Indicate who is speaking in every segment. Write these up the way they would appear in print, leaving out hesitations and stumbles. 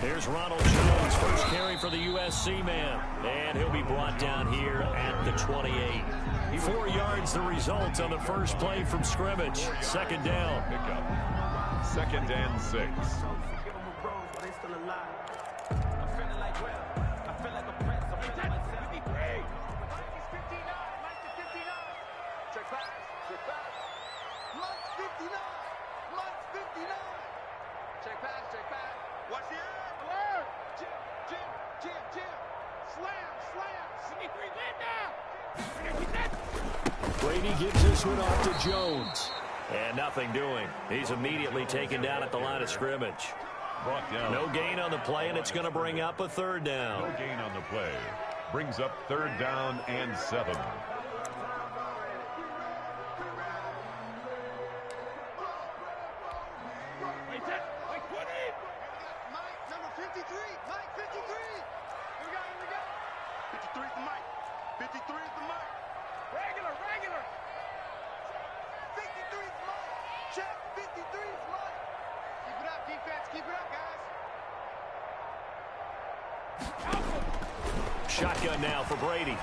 Speaker 1: Here's Ronald Jones, first carry for the USC man. And he'll be brought down here at the 28. 4 yards the result on the first play from scrimmage. Second down.
Speaker 2: Pickup. 2nd and 6.
Speaker 1: Brady gives this one off to Jones. And nothing doing. He's immediately taken down at the line of scrimmage.
Speaker 2: Brought down.
Speaker 1: No gain on the play, and it's going to bring up a 3rd down.
Speaker 2: No gain on the play. Brings up 3rd down and 7.
Speaker 1: Shotgun now for Brady.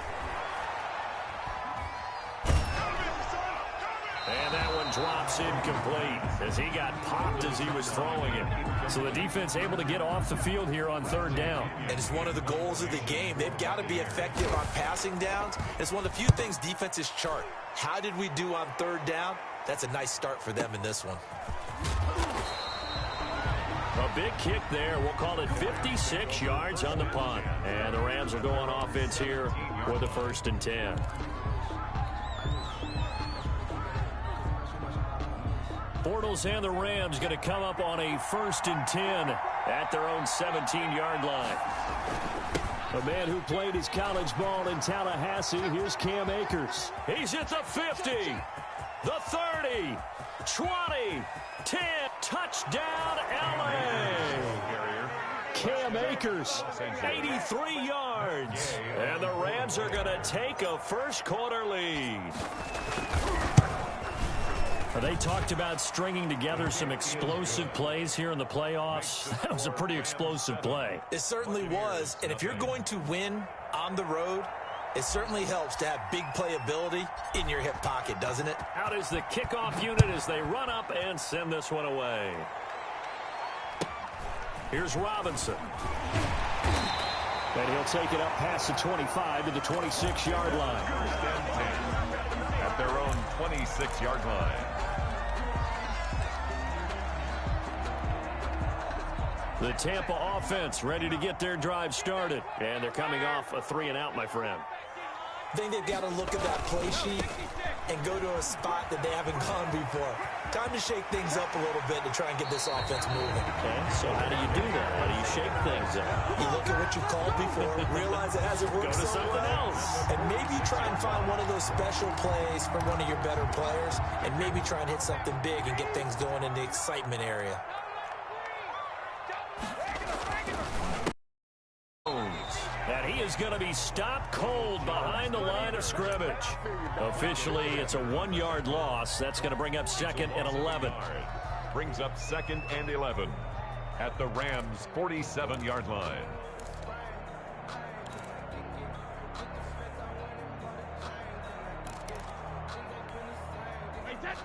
Speaker 1: And that one drops incomplete as he got popped as he was throwing it. So the defense able to get off the field here on 3rd down.
Speaker 3: And it's one of the goals of the game. They've got to be effective on passing downs. It's one of the few things defenses chart. How did we do on 3rd down? That's a nice start for them in this one.
Speaker 1: A big kick there. We'll call it 56 yards on the punt. And the Rams will go on offense here with the 1st and 10. Bortles and the Rams going to come up on a 1st and 10 at their own 17-yard line. A man who played his college ball in Tallahassee, here's Cam Akers. He's at the 50, the 30, 20, 10, touchdown LA. Cam Akers, 83 yards. And the Rams are going to take a first-quarter lead. They talked about stringing together some explosive plays here in the playoffs. That was a pretty explosive play.
Speaker 3: It certainly was. And if you're going to win on the road, it certainly helps to have big playability in your hip pocket, doesn't it?
Speaker 1: Out is the kickoff unit as they run up and send this one away. Here's Robinson. And he'll take it up past the 25 to the 26-yard line.
Speaker 2: 1st and 10 at their own 26-yard line.
Speaker 1: The Tampa offense ready to get their drive started. And they're coming off a 3-and-out, my friend.
Speaker 3: I think they've got to look at that play sheet and go to a spot that they haven't gone before. Time to shake things up a little bit to try and get this offense moving.
Speaker 1: Okay, so how do you do that? How do you shake things up?
Speaker 3: You look at what you called before, realize it hasn't worked
Speaker 1: Go to
Speaker 3: so
Speaker 1: something
Speaker 3: well,
Speaker 1: else.
Speaker 3: and maybe try and find one of those special plays from one of your better players, and maybe try and hit something big and get things going in the excitement area.
Speaker 1: And he is going to be stopped cold behind the line of scrimmage. Officially, it's a 1-yard loss. That's going to bring up 2nd and 11.
Speaker 2: Brings up 2nd and 11 at the Rams' 47-yard line.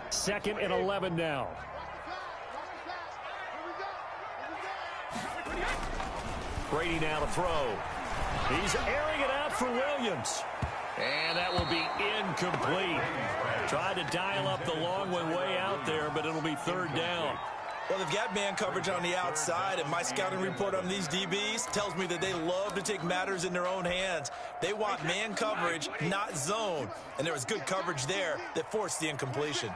Speaker 1: Second and 11 now. Brady now to throw. He's airing it out for Williams. And that will be incomplete. Tried to dial up the long one way out there, but it'll be 3rd down.
Speaker 3: Well, they've got man coverage on the outside, and my scouting report on these DBs tells me that they love to take matters in their own hands. They want man coverage, not zone. And there was good coverage there that forced the incompletion.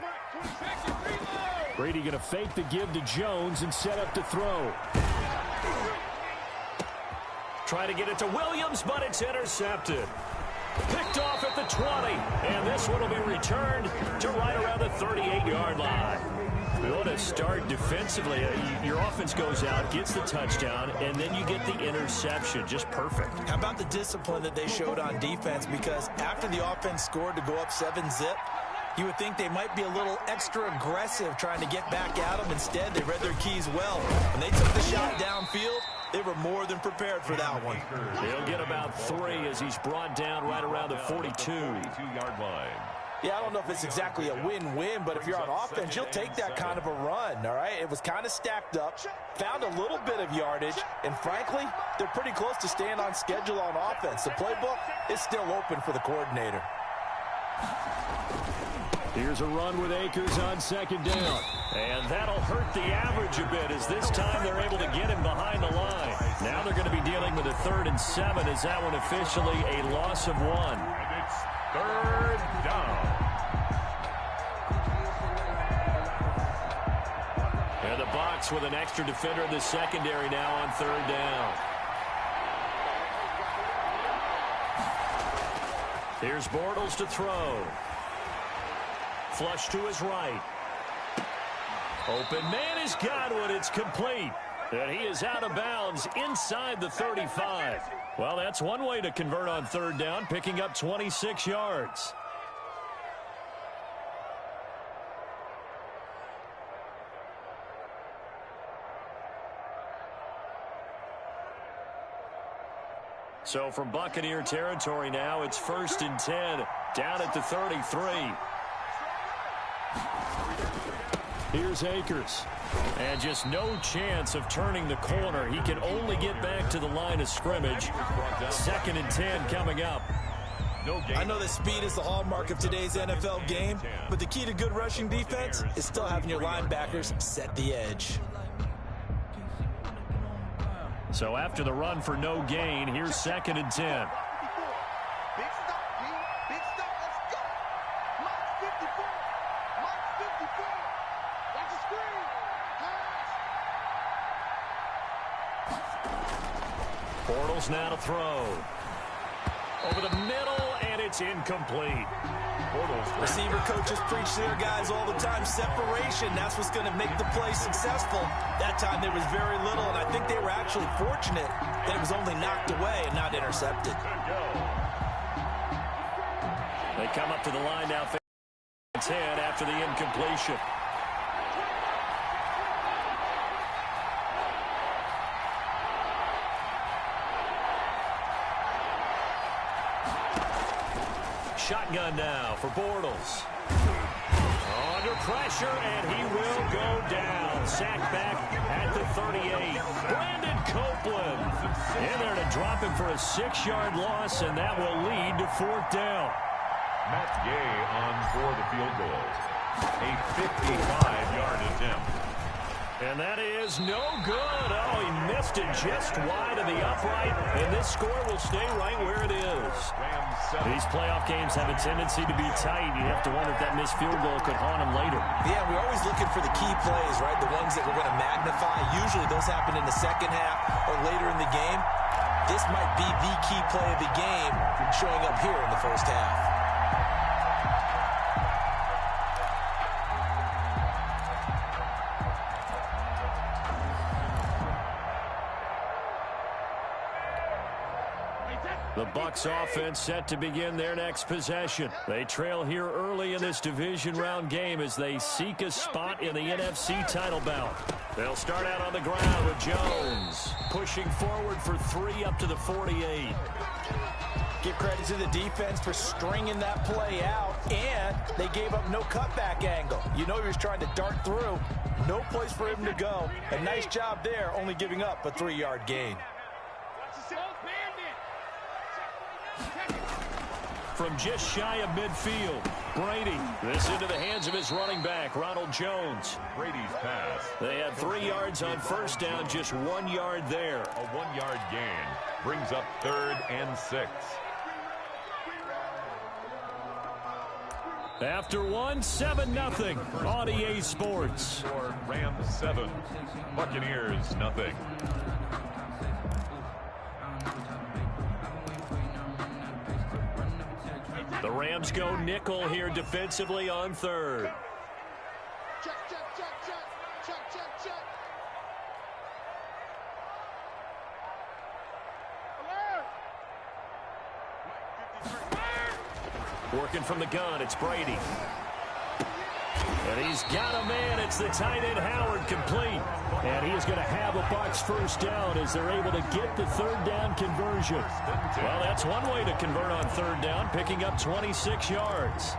Speaker 1: Brady going to fake the give to Jones and set up to throw. Try to get it to Williams, but it's intercepted. Picked off at the 20, and this one will be returned to right around the 38-yard line. What a start defensively. Your offense goes out, gets the touchdown, and then you get the interception. Just perfect.
Speaker 3: How about the discipline that they showed on defense? Because after the offense scored to go up 7-zip, you would think they might be a little extra aggressive trying to get back at them. Instead, they read their keys well. When they took the shot downfield, They were more than prepared for that one.
Speaker 1: He'll get about 3 as he's brought down right around the 42-yard
Speaker 2: line.
Speaker 3: Yeah, I don't know if it's exactly a win-win, but if you're on offense, you'll take that kind of a run, all right? It was kind of stacked up, found a little bit of yardage, and frankly, they're pretty close to staying on schedule on offense. The playbook is still open for the coordinator.
Speaker 1: Here's a run with Akers on second down. And that'll hurt the average a bit as this time they're able to get him behind the line. Now they're going to be dealing with a 3rd and 7 as that one officially a loss of 1.
Speaker 2: And it's 3rd down.
Speaker 1: And the Bucs with an extra defender in the secondary now on 3rd down. Here's Bortles to throw. Flush to his right. Open man is Godwin. It's complete. And he is out of bounds inside the 35. Well, that's one way to convert on 3rd down, picking up 26 yards. So from Buccaneer territory now, it's 1st and 10, down at the 33. Here's Akers. And just no chance of turning the corner. He can only get back to the line of scrimmage. 2nd and 10 coming up.
Speaker 3: I know that speed is the hallmark of today's NFL game, but the key to good rushing defense is still having your linebackers set the edge.
Speaker 1: So after the run for no gain, here's 2nd and 10. Bortles now to throw. Over the middle, and it's incomplete.
Speaker 3: Receiver coaches preach to their guys all the time. Separation, that's what's going to make the play successful. That time there was very little, and I think they were actually fortunate that it was only knocked away and not intercepted.
Speaker 1: They come up to the line now, 10 after the incompletion. Shotgun now for Bortles. Under pressure, and he will go down. Sacked back at the 38. Brandon Copeland in there to drop him for a 6-yard loss, and that will lead to 4th down.
Speaker 2: Matt Gay on for the field goal. A 55-yard attempt.
Speaker 1: And that is no good. Oh, he missed it just wide of the upright, and this score will stay right where it is. These playoff games have a tendency to be tight. You have to wonder if that missed field goal could haunt him later.
Speaker 3: Yeah, we're always looking for the key plays, right? The ones that we're going to magnify. Usually those happen in the second half or later in the game. This might be the key play of the game showing up here in the first half.
Speaker 1: The Bucs offense set to begin their next possession. They trail here early in this division round game as they seek a spot in the NFC title bout. They'll start out on the ground with Jones pushing forward for 3 up to the 48.
Speaker 3: Give credit to the defense for stringing that play out, and they gave up no cutback angle. You know he was trying to dart through. No place for him to go. A nice job there, only giving up a 3-yard gain.
Speaker 1: From just shy of midfield, Brady. This into the hands of his running back, Ronald Jones.
Speaker 2: Brady's pass.
Speaker 1: They had 3 yards on first down, just 1 yard there.
Speaker 2: A 1-yard gain brings up 3rd and 6.
Speaker 1: After 7-0 on EA Sports.
Speaker 2: For Rams 7, Buccaneers 0.
Speaker 1: The Rams go nickel here defensively on 3rd. Working from the gun, it's Brady. And he's got a man. It's the tight end Howard, complete. And he is going to have a Bucks first down as they're able to get the third down conversion. Well, that's one way to convert on third down, picking up 26 yards.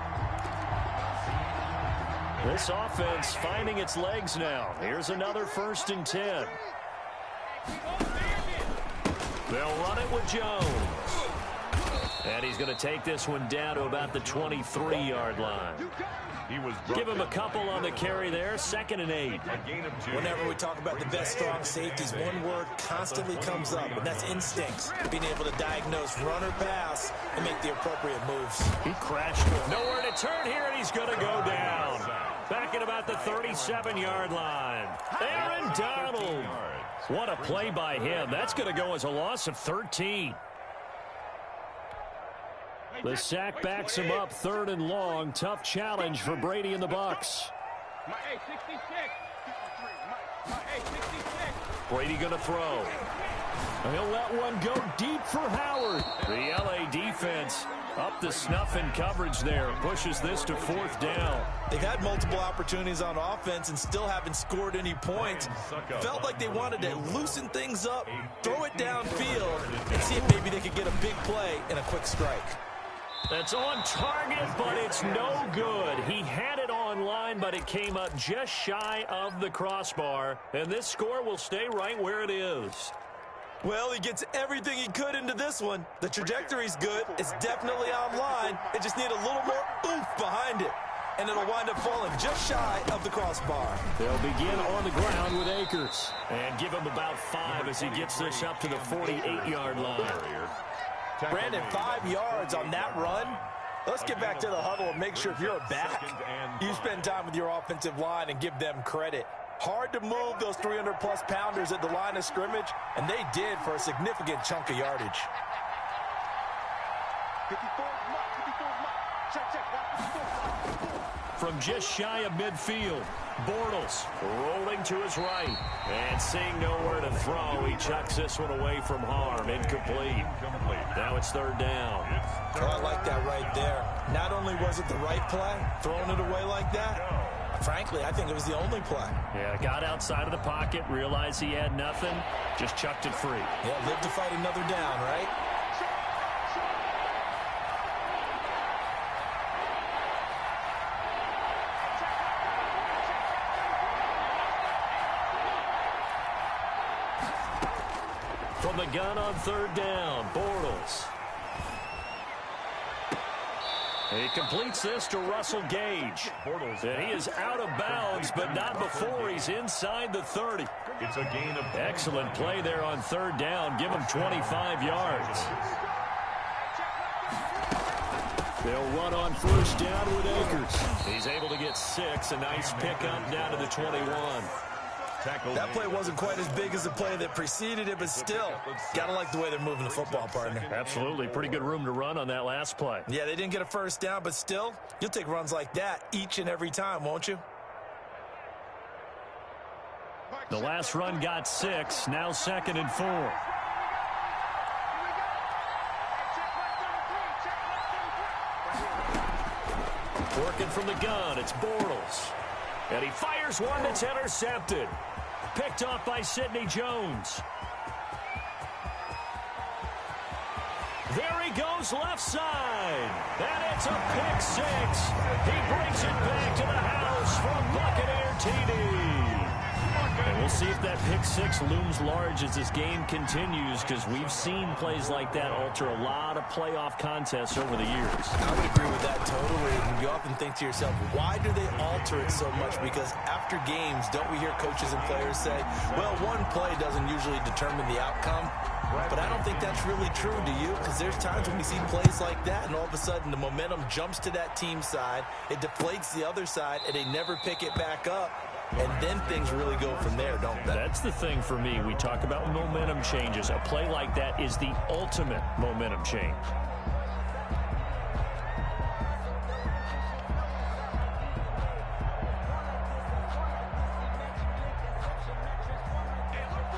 Speaker 1: This offense finding its legs now. Here's another 1st and 10. They'll run it with Jones. And he's going to take this one down to about the 23-yard line. Give him a couple on the carry there. 2nd and 8.
Speaker 3: Whenever we talk about the best strong safeties, one word constantly comes up, and that's instincts. Being able to diagnose run or pass and make the appropriate moves.
Speaker 1: He crashed. Nowhere to turn here, and he's going to go down. Back at about the 37-yard line. Aaron Donald. What a play by him. That's going to go as a loss of 13. The sack backs him up, 3rd and long. Tough challenge for Brady and the Bucks. Brady going to throw. He'll let one go deep for Howard. The LA defense up the snuff in coverage there. Pushes this to 4th down.
Speaker 3: They've had multiple opportunities on offense and still haven't scored any points. Felt like they wanted to loosen things up, throw it downfield, and see if maybe they could get a big play and a quick strike.
Speaker 1: That's on target, but it's no good. He had it on line, but it came up just shy of the crossbar, and this score will stay right where it is.
Speaker 3: Well, he gets everything he could into this one. The trajectory's good. It's definitely online. It just need a little more oomph behind it, and it'll wind up falling just shy of the crossbar.
Speaker 1: They'll begin on the ground with Akers and give him about 5 as he gets this up to the 48-yard line.
Speaker 3: Brandon, 5 yards on that run. Let's get back to the huddle and make sure if you're a back, you spend time with your offensive line and give them credit. Hard to move those 300-plus pounders at the line of scrimmage, and they did for a significant chunk of yardage.
Speaker 1: From just shy of midfield, Bortles rolling to his right. And seeing nowhere to throw, he chucks this one away from harm. Incomplete. Now it's 3rd down.
Speaker 3: Oh, I like that right there. Not only was it the right play, throwing it away like that, frankly, I think it was the only play.
Speaker 1: Yeah, got outside of the pocket, realized he had nothing, just chucked it free.
Speaker 3: Yeah, live to fight another down, right?
Speaker 1: From the gun on 3rd down, Bortles. He completes this to Russell Gage. And he is out of bounds, but not before he's inside the 30.
Speaker 2: It's a gain of...
Speaker 1: Excellent play there on 3rd down. Give him 25 yards. They'll run on 1st down with Akers. He's able to get 6. A nice pickup down to the 21.
Speaker 3: That play wasn't quite as big as the play that preceded it, but still, gotta like the way they're moving the football, partner.
Speaker 1: Absolutely. Pretty good room to run on that last play.
Speaker 3: Yeah, they didn't get a 1st down, but still, you'll take runs like that each and every time, won't you?
Speaker 1: The last run got 6. Now 2nd and 4. Working from the gun, it's Bortles. And he fires one that's intercepted. Picked off by Sidney Jones. There he goes left side. And it's a pick 6. He brings it back to the house from Buccaneer TD. And we'll see if that pick 6 looms large as this game continues, because we've seen plays like that alter a lot of playoff contests over the years.
Speaker 3: I would agree with that totally. And you often think to yourself, why do they alter it so much? Because after games, don't we hear coaches and players say, well, one play doesn't usually determine the outcome? But I don't think that's really true, do you? Because there's times when we see plays like that, and all of a sudden the momentum jumps to that team side, it deflates the other side, and they never pick it back up. And then things really go from there, don't they?
Speaker 1: That's the thing for me. We talk about momentum changes. A play like that is the ultimate momentum change.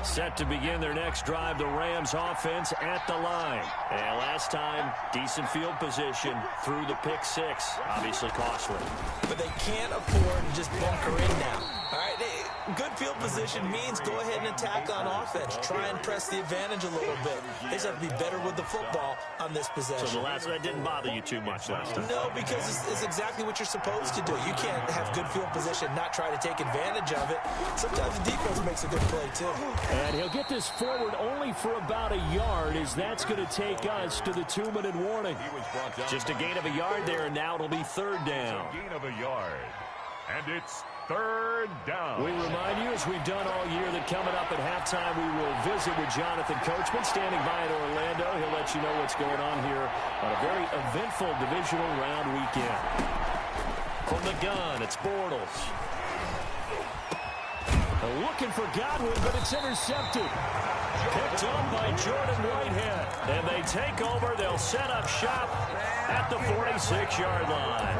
Speaker 1: Set to begin their next drive, the Rams offense at the line. And last time, decent field position through the pick six. Obviously costly.
Speaker 3: But they can't afford to just bunker in now. All right, good field position means go ahead and attack on offense. Try and press the advantage a little bit. They just have to be better with the football on this possession.
Speaker 1: So that didn't bother you too much last time?
Speaker 3: No, because it's exactly what you're supposed to do. You can't have good field position, not try to take advantage of it. Sometimes the defense makes a good play, too.
Speaker 1: And he'll get this forward only for about a yard, as that's going to take us to the 2-minute warning. Just a gain of a yard there, and now it'll be third down.
Speaker 2: Gain of a yard. And it's third down.
Speaker 1: We remind you, as we've done all year, that coming up at halftime, we will visit with Jonathan Coachman, standing by in Orlando. He'll let you know what's going on here on a very eventful divisional round weekend. From the gun, it's Bortles. Looking for Godwin, but it's intercepted. Picked up by Jordan Whitehead. And they take over. They'll set up shop at the 46-yard line.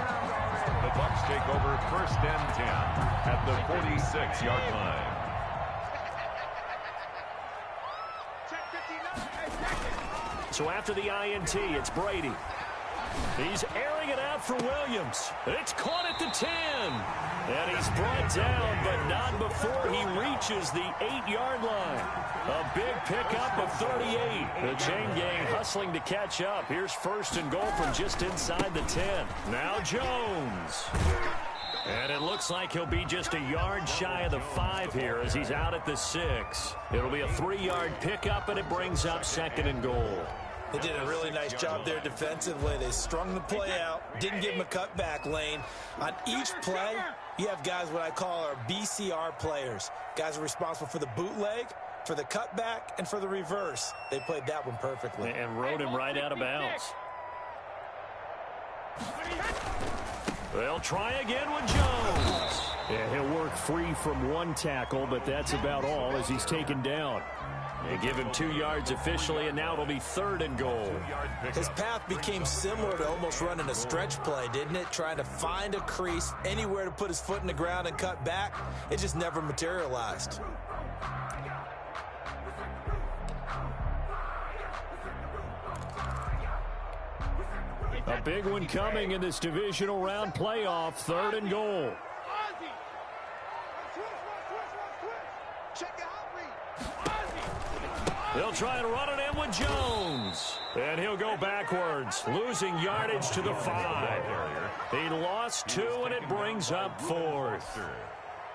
Speaker 2: The Bucs take over first and 10 at the 46-yard line.
Speaker 1: So after the INT, it's Brady. He's airing it out for Williams. It's caught at the 10. And he's brought down, but not before he reaches the 8-yard line. A big pickup of 38. The chain gang hustling to catch up. Here's first and goal from just inside the 10. Now Jones. And it looks like he'll be just a yard shy of the 5 here as he's out at the 6. It'll be a 3-yard pickup, and it brings up second and goal.
Speaker 3: They did a really nice job there defensively. They strung the play out, didn't give him a cutback lane. On each play, you have guys what I call our BCR players. Guys are responsible for the bootleg, for the cutback, and for the reverse. They played that one perfectly.
Speaker 1: And rode him right out of bounds. They'll try again with Jones. Yeah, he'll work free from one tackle, but that's about all as he's taken down. They give him 2 yards officially, and now it'll be third and goal.
Speaker 3: His path became similar to almost running a stretch play, didn't it? Trying to find a crease, anywhere to put his foot in the ground and cut back. It just never materialized.
Speaker 1: A big one coming in this divisional round playoff, third and goal. They'll try and run it in with Jones. And he'll go backwards, losing yardage to the 5. He lost 2, and it brings up 4th.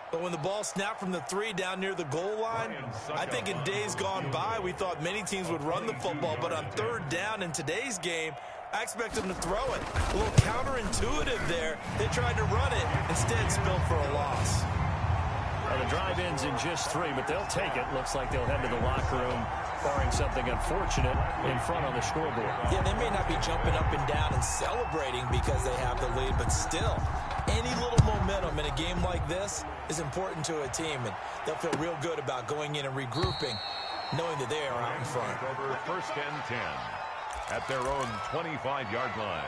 Speaker 3: But when the ball snapped from the 3 down near the goal line, I think in days gone by, we thought many teams would run the football. But on third down in today's game, I expect them to throw it. A little counterintuitive there. They tried to run it, instead spilled for a loss.
Speaker 1: Well, the drive ends in just 3, but they'll take it. Looks like they'll head to the locker room, barring something unfortunate in front on the scoreboard.
Speaker 3: Yeah, they may not be jumping up and down and celebrating because they have the lead, but still, any little momentum in a game like this is important to a team, and they'll feel real good about going in and regrouping, knowing that they are out in front.
Speaker 2: Over first and 10 at their own 25-yard line.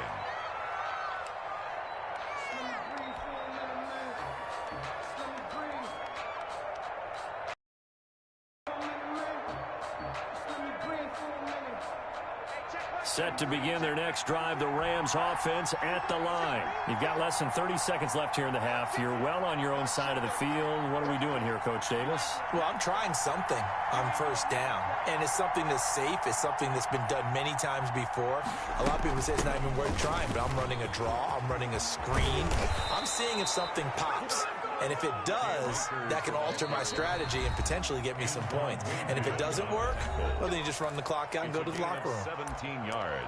Speaker 1: Set to begin their next drive, the Rams offense at the line. You've got less than 30 seconds left here in the half. You're well on your own side of the field. What are we doing here, Coach Davis?
Speaker 3: Well, I'm trying something on first down, and it's something that's safe. It's something that's been done many times before. A lot of people say it's not even worth trying, but I'm running a draw. I'm running a screen. I'm seeing if something pops. And if it does, that can alter my strategy and potentially get me some points. And if it doesn't work, well, then you just run the clock out and go to the locker room.
Speaker 2: 17 yards.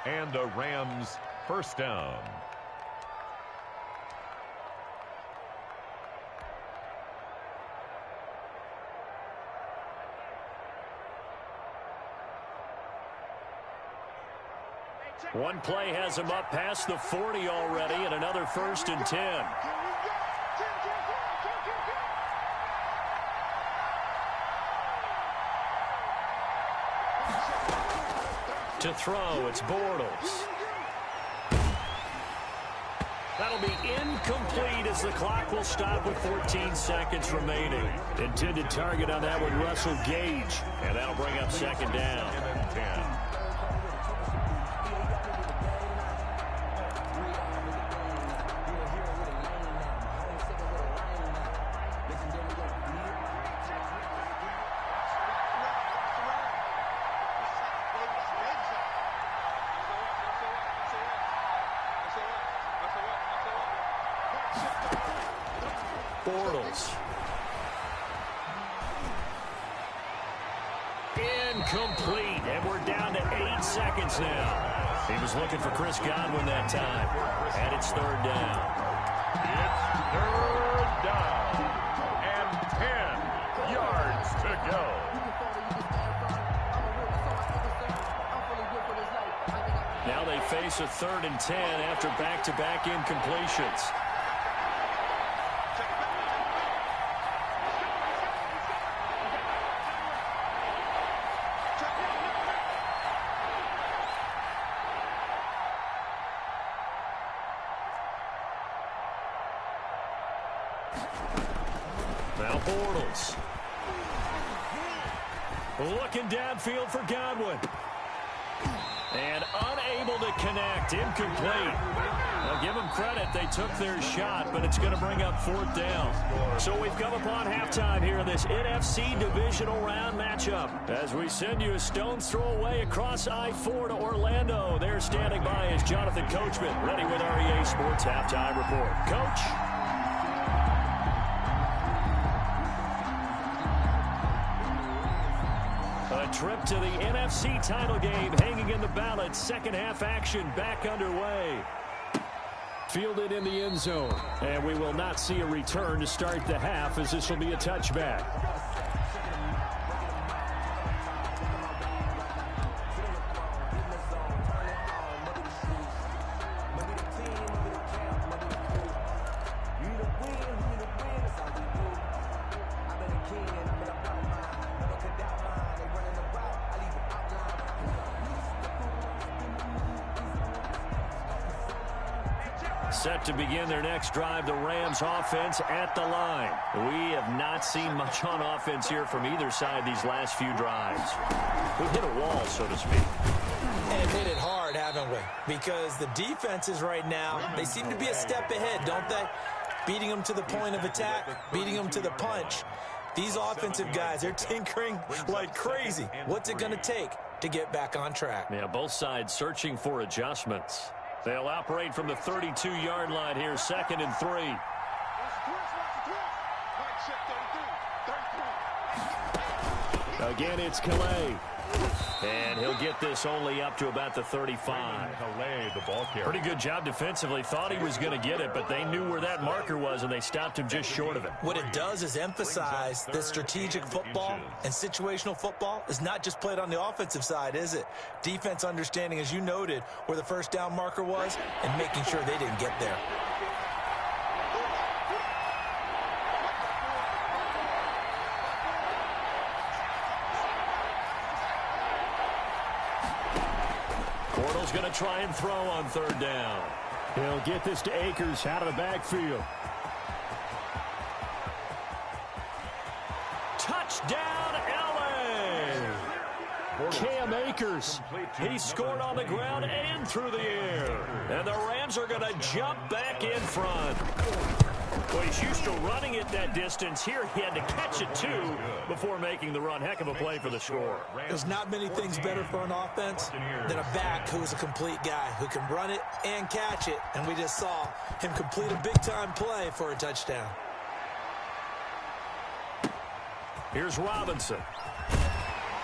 Speaker 2: And a Rams first down.
Speaker 1: One play has him up past the 40 already, and another first and 10. To throw, it's Bortles. That'll be incomplete as the clock will stop with 14 seconds remaining. Intended target on that one, Russell Gage. And that'll bring up second down.
Speaker 2: 10.
Speaker 1: Bortles. Incomplete, and we're down to 8 seconds now. He was looking for Chris Godwin that time, and it's third down.
Speaker 2: It's third down, and 10 yards to go.
Speaker 1: Now they face a 3rd and 10 after back-to-back incompletions. Now Bortles. Looking downfield for Godwin. And unable to connect. Incomplete. Now give them credit. They took their shot, but it's going to bring up 4th down. So we've come upon halftime here in this NFC divisional round matchup. As we send you a stone's throw away across I-4 to Orlando. There standing by is Jonathan Coachman, ready with REA Sports Halftime Report. Coach? A trip to the NFC title game hanging in the balance. Second half action back underway. Fielded in the end zone. And we will not see a return to start the half, as this will be a touchback. Set to begin their next drive, the Rams offense at the line. We have not seen much on offense here from either side these last few drives. We've hit a wall, so to speak.
Speaker 3: And hit it hard, haven't we? Because the defenses right now, they seem to be a step ahead, don't they? Beating them to the point of attack, beating them to the punch. These offensive guys, they're tinkering like crazy. What's it going to take to get back on track?
Speaker 1: Yeah, both sides searching for adjustments. They'll operate from the 32-yard line here, 2nd and 3. Again, it's Calais. And he'll get this only up to about the 35.
Speaker 2: Calais, the ball carrier.
Speaker 1: Pretty good job defensively. Thought he was going to get it, but they knew where that marker was, and they stopped him just short of it.
Speaker 3: What it does is emphasize that strategic football and situational football is not just played on the offensive side, is it? Defense understanding, as you noted, where the first down marker was and making sure they didn't get there.
Speaker 1: Bortles going to try and throw on 3rd down. He'll get this to Akers out of the backfield. Touchdown, L.A. Cam Akers. He scored on the ground and through the air. And the Rams are going to jump back in front. Well, he's used to running it that distance. Here he had to catch it, too, before making the run. Heck of a play for the score.
Speaker 3: There's not many things better for an offense than a back who is a complete guy who can run it and catch it. And we just saw him complete a big-time play for a touchdown.
Speaker 1: Here's Robinson.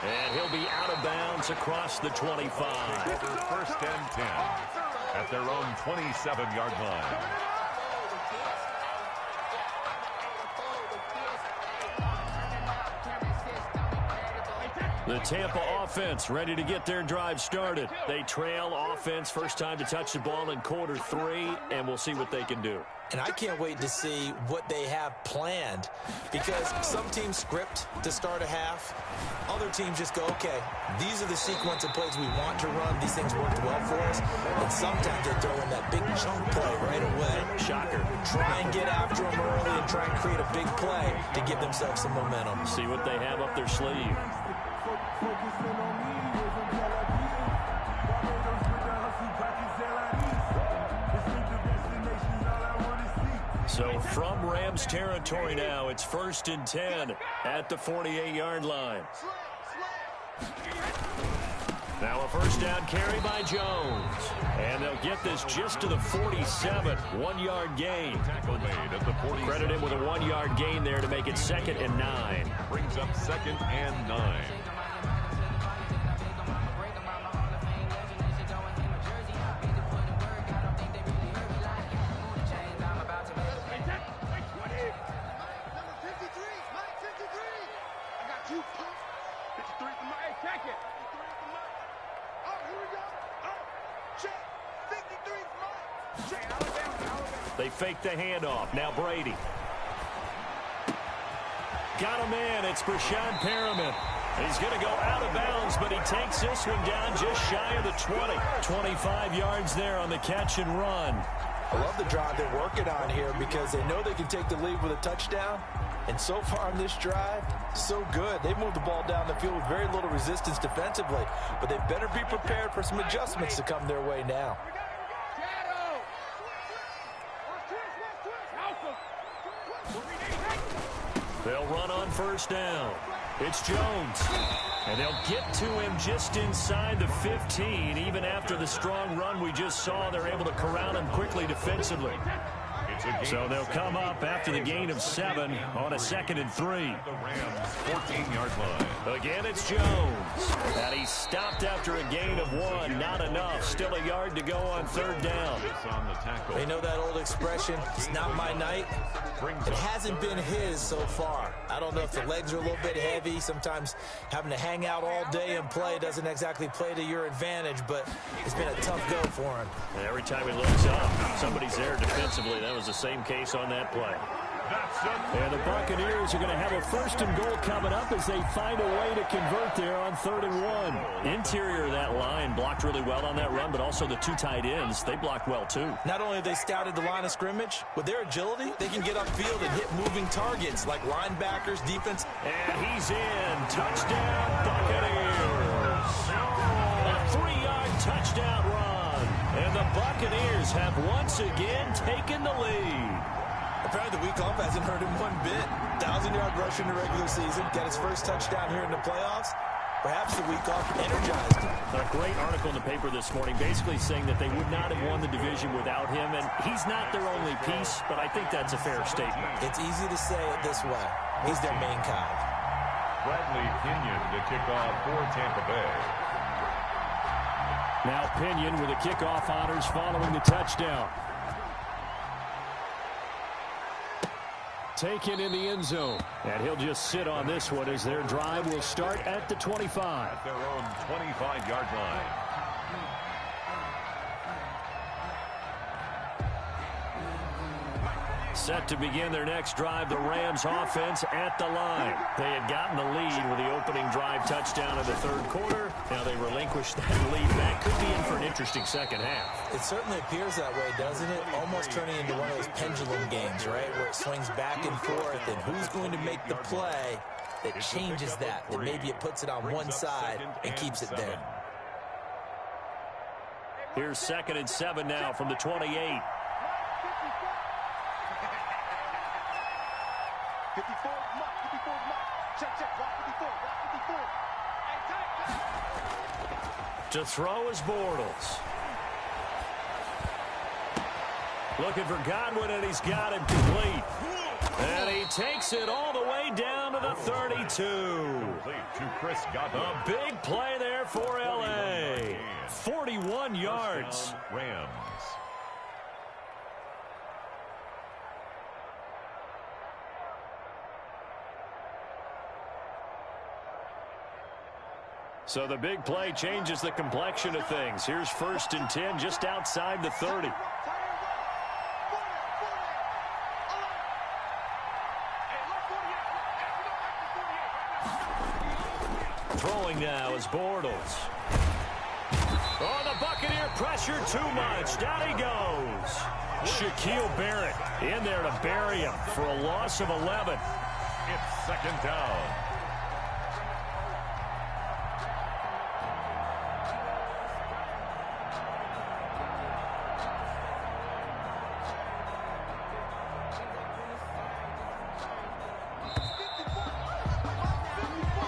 Speaker 1: And he'll be out of bounds across the 25.
Speaker 2: 1st and 10 at their own 27-yard line.
Speaker 1: The Tampa offense ready to get their drive started. They trail offense, first time to touch the ball in quarter 3, and we'll see what they can do.
Speaker 3: And I can't wait to see what they have planned, because some teams script to start a half. Other teams just go, okay, these are the sequence of plays we want to run. These things worked well for us. And sometimes they throw in that big chunk play right away.
Speaker 1: Shocker.
Speaker 3: Try and get after them early and try and create a big play to give themselves some momentum.
Speaker 1: See what they have up their sleeve. So from Rams territory now, it's 1st and 10 at the 48-yard line. Now a first down carry by Jones. And they'll get this just to the 47, 1-yard gain.
Speaker 2: Tackle made at the 47.
Speaker 1: Credit him with a 1-yard gain there to make it 2nd and 9.
Speaker 2: Brings up 2nd and 9.
Speaker 1: They fake the handoff. Now Brady. Got him in. It's Brashad Perriman. He's going to go out of bounds, but he takes this one down just shy of the 20. 25 yards there on the catch and run.
Speaker 3: I love the drive they're working on here because they know they can take the lead with a touchdown. And so far on this drive, so good. They moved the ball down the field with very little resistance defensively, but they better be prepared for some adjustments to come their way now.
Speaker 1: They'll run on first down. It's Jones. And they'll get to him just inside the 15. Even after the strong run we just saw, they're able to corral him quickly defensively. So they'll come up after the gain of 7 on a 2nd and 3.
Speaker 2: The Rams 14-yard line.
Speaker 1: Again, it's Jones. And he stopped after a gain of 1. Not enough. Still a yard to go on 3rd down.
Speaker 2: On the tackle.
Speaker 3: They know that old expression, it's not my night. It hasn't been his so far. I don't know if the legs are a little bit heavy. Sometimes having to hang out all day and play doesn't exactly play to your advantage, but it's been a tough go for him.
Speaker 1: And every time he looks up, somebody's there defensively. That was the same case on that play. And the Buccaneers are going to have a 1st and goal coming up as they find a way to convert there on 3rd and 1. Interior of that line blocked really well on that run, but also the 2 tight ends, they blocked well too.
Speaker 3: Not only have they scouted the line of scrimmage, with their agility, they can get upfield and hit moving targets like linebackers, defense.
Speaker 1: And he's in. Touchdown, Buccaneers. A 3-yard touchdown run. And the Buccaneers have once again taken the lead.
Speaker 3: Apparently the week off hasn't hurt him one bit. 1,000-yard rush in the regular season. Got his first touchdown here in the playoffs. Perhaps the week off energized him.
Speaker 1: A great article in the paper this morning basically saying that they would not have won the division without him. And he's not their only piece, but I think that's a fair statement.
Speaker 3: It's easy to say it this way. He's their main guy.
Speaker 2: Bradley Pinion to kick off for Tampa Bay.
Speaker 1: Now Pinion with the kickoff honors following the touchdown. Taken in the end zone. And he'll just sit on this one as their drive will start at the 25.
Speaker 2: At their own 25-yard line.
Speaker 1: Set to begin their next drive, the Rams offense at the line. They had gotten the lead with the opening drive touchdown in the 3rd quarter. Now they relinquished that lead. That could be in for an interesting second half.
Speaker 3: It certainly appears that way, doesn't it? Almost turning into one of those pendulum games, right? Where it swings back and forth, and who's going to make the play that changes that? That maybe it puts it on one side and keeps it there.
Speaker 1: Here's 2nd and 7 now from the 28.
Speaker 4: 54, mark, 54, mark. Check, block 54, block 54.
Speaker 1: To throw is Bortles. Looking for Godwin, and he's got him complete. And he takes it all the way down to the 32.
Speaker 2: To Chris Godwin.
Speaker 1: A big play there for L.A. 41 yards.
Speaker 2: Rams.
Speaker 1: So the big play changes the complexion of things. Here's 1st and 10 just outside the 30. Throwing now is Bortles. Oh, the Buccaneer pressure too much. Down he goes. Shaquille Barrett in there to bury him for a loss of 11.
Speaker 2: It's 2nd down.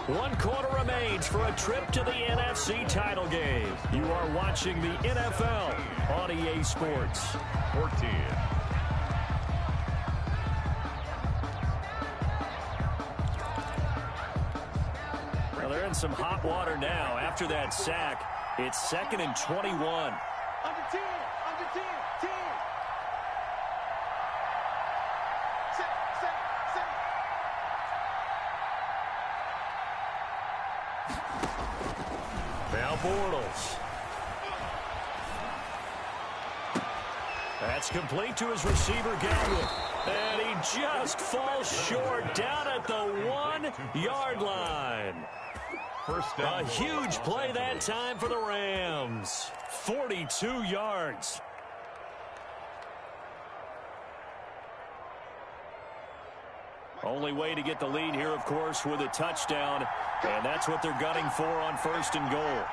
Speaker 1: One quarter remains for a trip to the NFC title game. You are watching the NFL on EA Sports.
Speaker 2: 14.
Speaker 1: Well, they're in some hot water now. After that sack, it's 2nd and 21.
Speaker 4: Under 10, under 10, 10. Set.
Speaker 1: Now Bortles. That's complete to his receiver, Galvin. And he just falls short down at the 1-yard line.
Speaker 2: First down.
Speaker 1: A huge play that time for the Rams. 42 yards. Only way to get the lead here, of course, with a touchdown. And that's what they're gunning for on 1st and goal.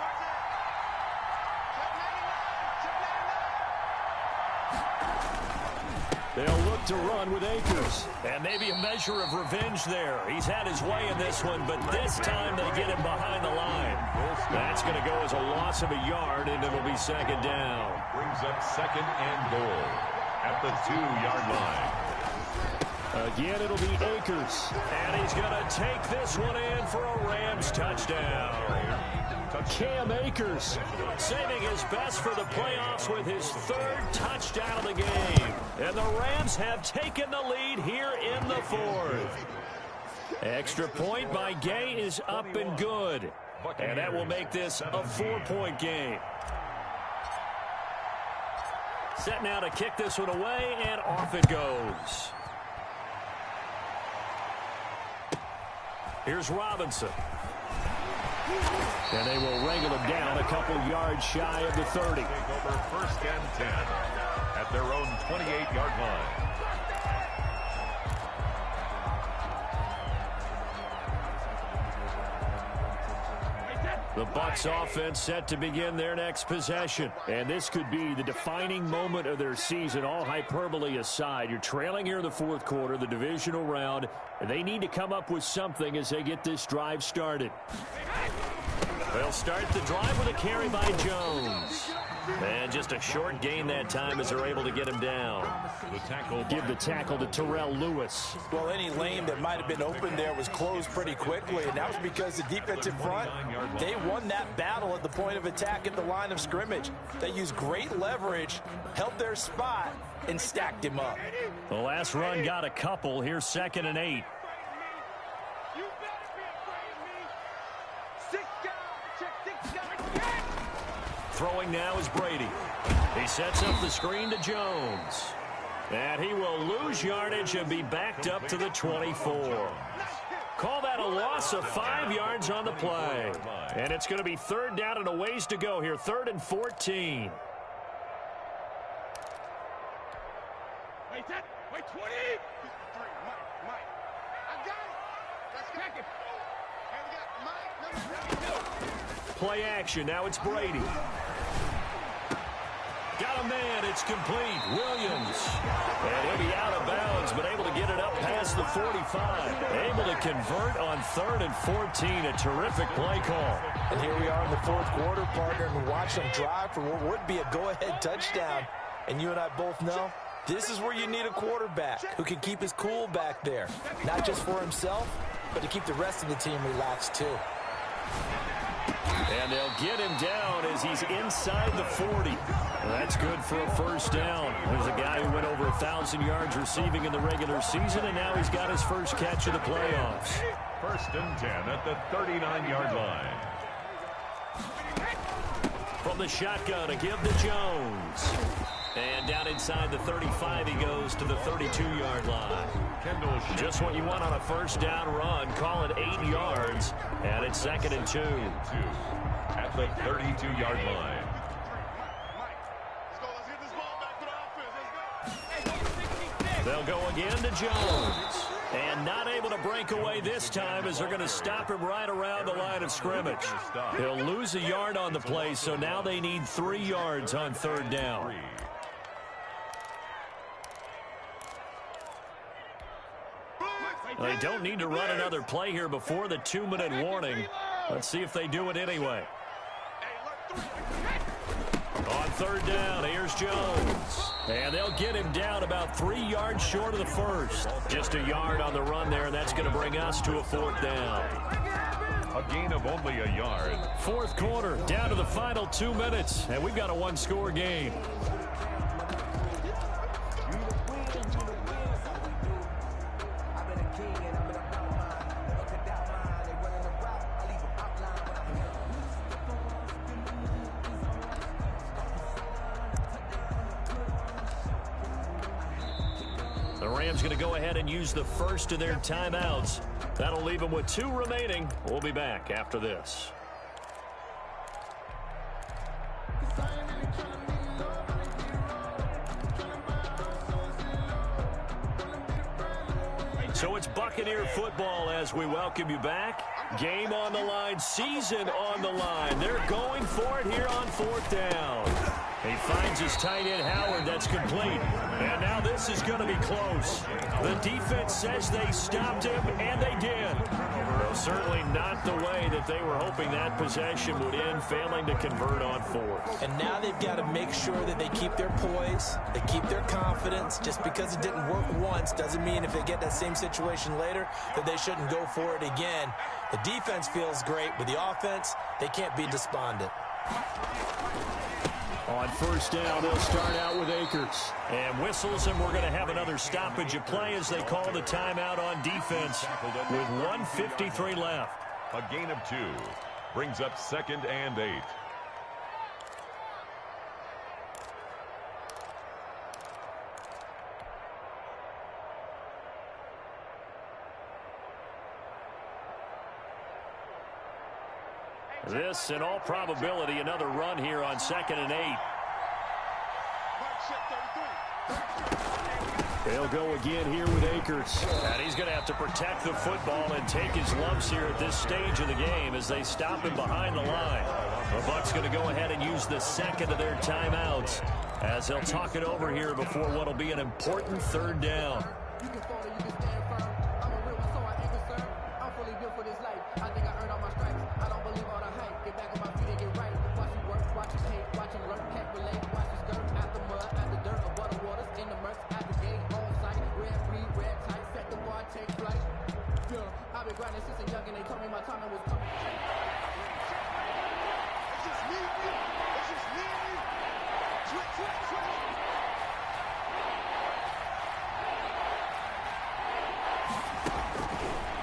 Speaker 1: They'll look to run with Akers. And maybe a measure of revenge there. He's had his way in this one, but this time they get him behind the line. That's going to go as a loss of a yard, and it'll be 2nd down.
Speaker 2: Brings up 2nd and goal at the 2-yard line.
Speaker 1: Again, it'll be Akers. And he's going to take this one in for a Rams touchdown. Cam Akers saving his best for the playoffs with his 3rd touchdown of the game. And the Rams have taken the lead here in the 4th. Extra point by Gay is up and good. And that will make this a 4-point game. Set now to kick this one away, and off it goes. Here's Robinson. And they will wrangle him down a couple yards shy of the 30.
Speaker 2: Take over 1st and 10 at their own 28-yard line.
Speaker 1: The Bucs offense set to begin their next possession. And this could be the defining moment of their season, all hyperbole aside. You're trailing here in the 4th quarter, the divisional round, and they need to come up with something as they get this drive started. They'll start the drive with a carry by Jones. And just a short gain that time as they're able to get him down. Give the tackle to Terrell Lewis.
Speaker 3: Well, any lane that might have been open there was closed pretty quickly, and that was because the defensive front, they won that battle at the point of attack at the line of scrimmage. They used great leverage, held their spot, and stacked him up.
Speaker 1: The last run got a couple. Here's 2nd and 8. Throwing now is Brady. He sets up the screen to Jones. And he will lose yardage and be backed up to the 24. Call that a loss of 5 yards on the play. And it's going to be 3rd down and a ways to go here. 3rd and 14.
Speaker 4: Wait, 20. Mike. I got it. Let's crack it. And we got Mike, number 32.
Speaker 1: Play action. Now it's Brady. Got a man. It's complete. Williams. And he'll be out of bounds, but able to get it up past the 45. Able to convert on 3rd and 14. A terrific play call.
Speaker 3: And here we are in the 4th quarter, partner, and watch them drive for what would be a go-ahead touchdown. And you and I both know this is where you need a quarterback who can keep his cool back there. Not just for himself, but to keep the rest of the team relaxed too.
Speaker 1: And they'll get him down as he's inside the 40. That's good for a 1st down. There's a guy who went over 1,000 yards receiving in the regular season, and now he's got his first catch of the playoffs.
Speaker 2: 1st and 10 at the 39-yard line.
Speaker 1: From the shotgun, a give to Jones. And down inside the 35, he goes to the 32-yard line. Just what you want on a first down run. Call it 8 yards, and it's 2nd and 2.
Speaker 2: At the 32-yard line.
Speaker 1: They'll go again to Jones. And not able to break away this time as they're going to stop him right around the line of scrimmage. He'll lose a yard on the play, so now they need 3 yards on 3rd down. They don't need to run another play here before the 2-minute warning. Let's see if they do it anyway. On 3rd down, here's Jones. And they'll get him down about 3 yards short of the first. Just a yard on the run there, and that's going to bring us to a 4th down.
Speaker 2: A gain of only a yard.
Speaker 1: 4th quarter, down to the final 2 minutes, and we've got a 1-score game. The Rams going to go ahead and use the first of their timeouts. That'll leave them with 2 remaining. We'll be back after this. So it's Buccaneer football as we welcome you back. Game on the line, season on the line. They're going for it here on 4th down. He finds his tight end Howard. That's complete. And now this is going to be close. The defense says they stopped him, and they did. Well, certainly not the way that they were hoping that possession would end, failing to convert on 4th.
Speaker 3: And now they've got to make sure that they keep their poise, they keep their confidence. Just because it didn't work once doesn't mean if they get that same situation later that they shouldn't go for it again. The defense feels great. With the offense, they can't be despondent.
Speaker 1: On 1st down, they'll start out with Akers. And whistles, and we're going to have another stoppage of play as they call the timeout on defense with 1:53 left.
Speaker 2: A gain of 2 brings up 2nd and 8.
Speaker 1: This, in all probability, another run here on 2nd and 8. They'll go again here with Akers. And he's going to have to protect the football and take his lumps here at this stage of the game as they stop him behind the line. The Bucs going to go ahead and use the 2nd of their timeouts as they'll talk it over here before what will be an important 3rd down.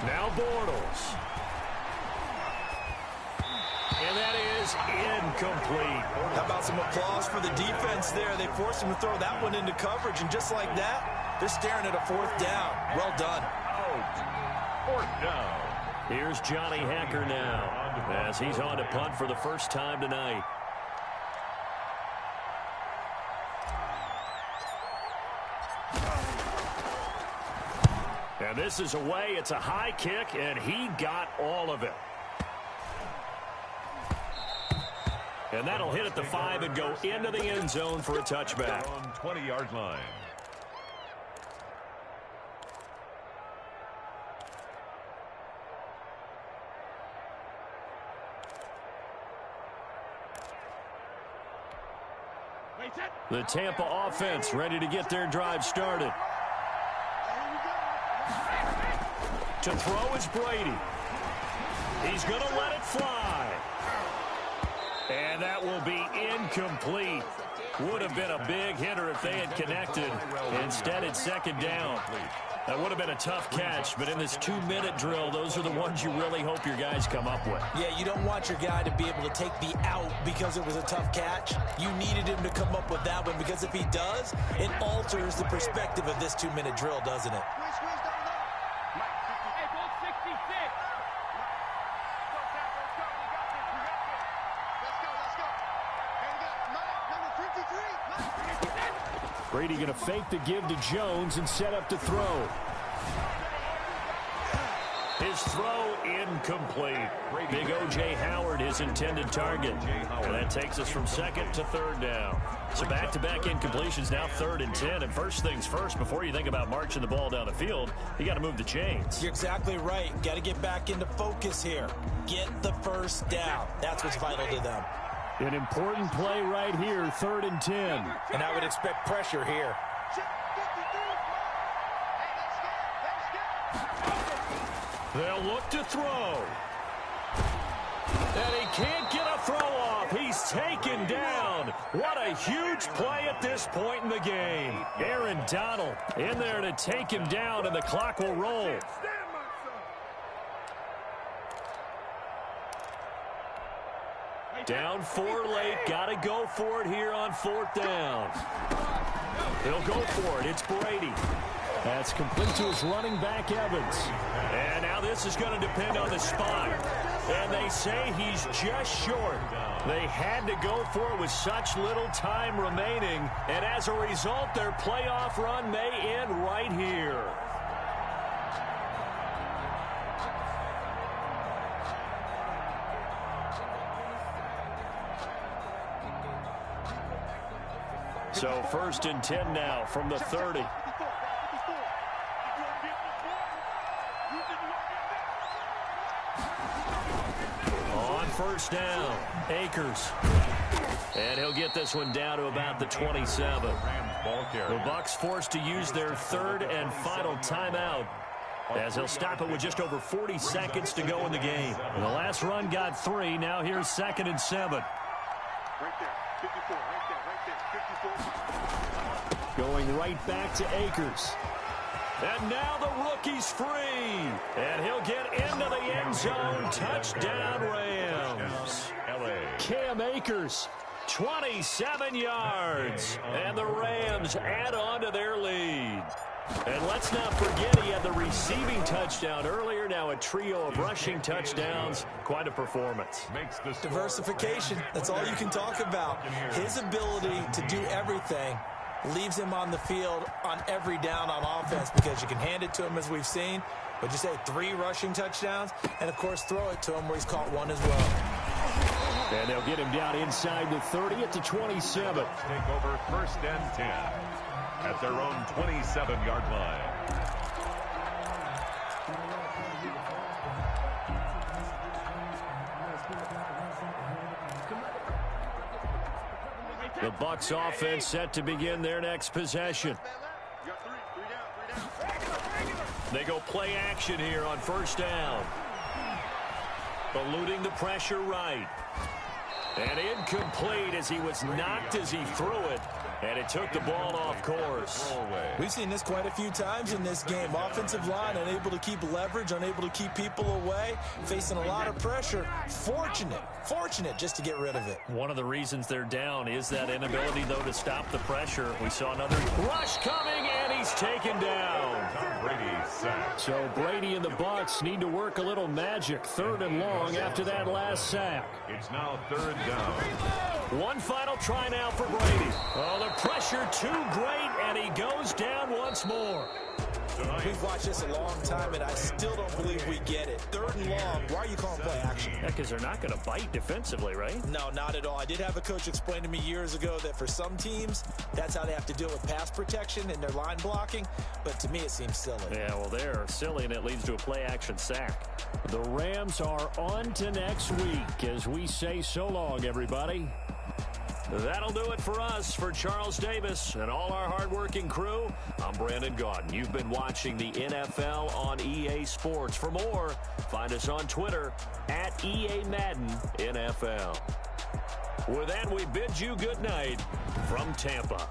Speaker 1: Now Bortles. And that is incomplete.
Speaker 3: How about some applause for the defense there? They forced him to throw that one into coverage, and just like that, they're staring at a 4th down. Well done.
Speaker 2: Out. 4th down.
Speaker 1: Here's Johnny Hacker now as he's on to punt for the first time tonight. And this is away. It's a high kick, and he got all of it. And that'll hit at the 5 and go into the end zone for a touchback.
Speaker 2: On 20-yard line.
Speaker 1: The Tampa offense ready to get their drive started. To throw is Brady. He's going to let it fly. And that will be incomplete. Would have been a big hitter if they had connected. Instead, it's 2nd down. That would have been a tough catch, but in this 2-minute drill, those are the ones you really hope your guys come up with.
Speaker 3: Yeah, you don't want your guy to be able to take the out because it was a tough catch. You needed him to come up with that one, because if he does, it alters the perspective of this 2-minute drill, doesn't it?
Speaker 1: Brady going to fake the give to Jones and set up to throw. His throw incomplete. Big O.J. Howard, his intended target. And that takes us from second to third down. So back-to-back incompletions, now 3rd and 10. And first things first, before you think about marching the ball down the field, you got to move the chains.
Speaker 3: You're exactly right. Got to get back into focus here. Get the first down. That's what's vital to them.
Speaker 1: An important play right here, 3rd and 10.
Speaker 3: And I would expect pressure here.
Speaker 1: They'll look to throw. And he can't get a throw off. He's taken down. What a huge play at this point in the game. Aaron Donald in there to take him down, and the clock will roll. Down 4 late. Got to go for it here on 4th down. He'll go for it. It's Brady. That's complete to his running back, Evans. And now this is going to depend on the spot. And they say he's just short. They had to go for it with such little time remaining. And as a result, their playoff run may end right here. So 1st and 10 now from the 30. On 1st down, Akers. And he'll get this one down to about the 27. The Bucs forced to use their 3rd and final timeout, as he'll stop it with just over 40 seconds to go in the game. And the last run got 3. Now here's 2nd and 7.
Speaker 4: Right there, 54, right there, 54.
Speaker 1: Going right back to Akers. And now the rookie's free. And he'll get into the end zone. Touchdown, Rams. Cam Akers, 27 yards. And the Rams add on to their lead. And let's not forget he had the receiving touchdown earlier. Now a trio of rushing touchdowns. Quite a performance.
Speaker 3: Diversification. That's all you can talk about. His ability to do everything leaves him on the field on every down on offense, because you can hand it to him, as we've seen. But you say 3 rushing touchdowns, and, of course, throw it to him where he's caught 1 as well.
Speaker 1: And they'll get him down inside the 30 at the 27.
Speaker 2: Take over 1st and 10 at their own 27-yard line.
Speaker 1: The Bucs offense set to begin their next possession. They go play action here on 1st down. Eluding the pressure right. And incomplete as he was knocked as he threw it. And it took the ball off course.
Speaker 3: We've seen this quite a few times in this game. Offensive line unable to keep leverage, unable to keep people away, facing a lot of pressure. Fortunate just to get rid of it.
Speaker 1: One of the reasons they're down is that inability, though, to stop the pressure. We saw another rush coming, and he's taken down. So Brady and the Bucs need to work a little magic. 3rd and long after that last sack.
Speaker 2: It's now 3rd down.
Speaker 1: One final try now for Brady. Oh, the pressure too great, and he goes down once more.
Speaker 3: We've watched this a long time, and I still don't believe we get it. 3rd and long. Why are you calling play action?
Speaker 1: Yeah, because they're not going to bite defensively, right?
Speaker 3: No, not at all. I did have a coach explain to me years ago that for some teams, that's how they have to deal with pass protection and their line blocking. But to me, it seems silly.
Speaker 1: Yeah, well, they're silly, and it leads to a play-action sack. The Rams are on to next week as we say so long, everybody. That'll do it for us. For Charles Davis and all our hardworking crew, I'm Brandon Gaudin. You've been watching the NFL on EA Sports. For more, find us on Twitter at EA Madden NFL. With that, we bid you good night from Tampa.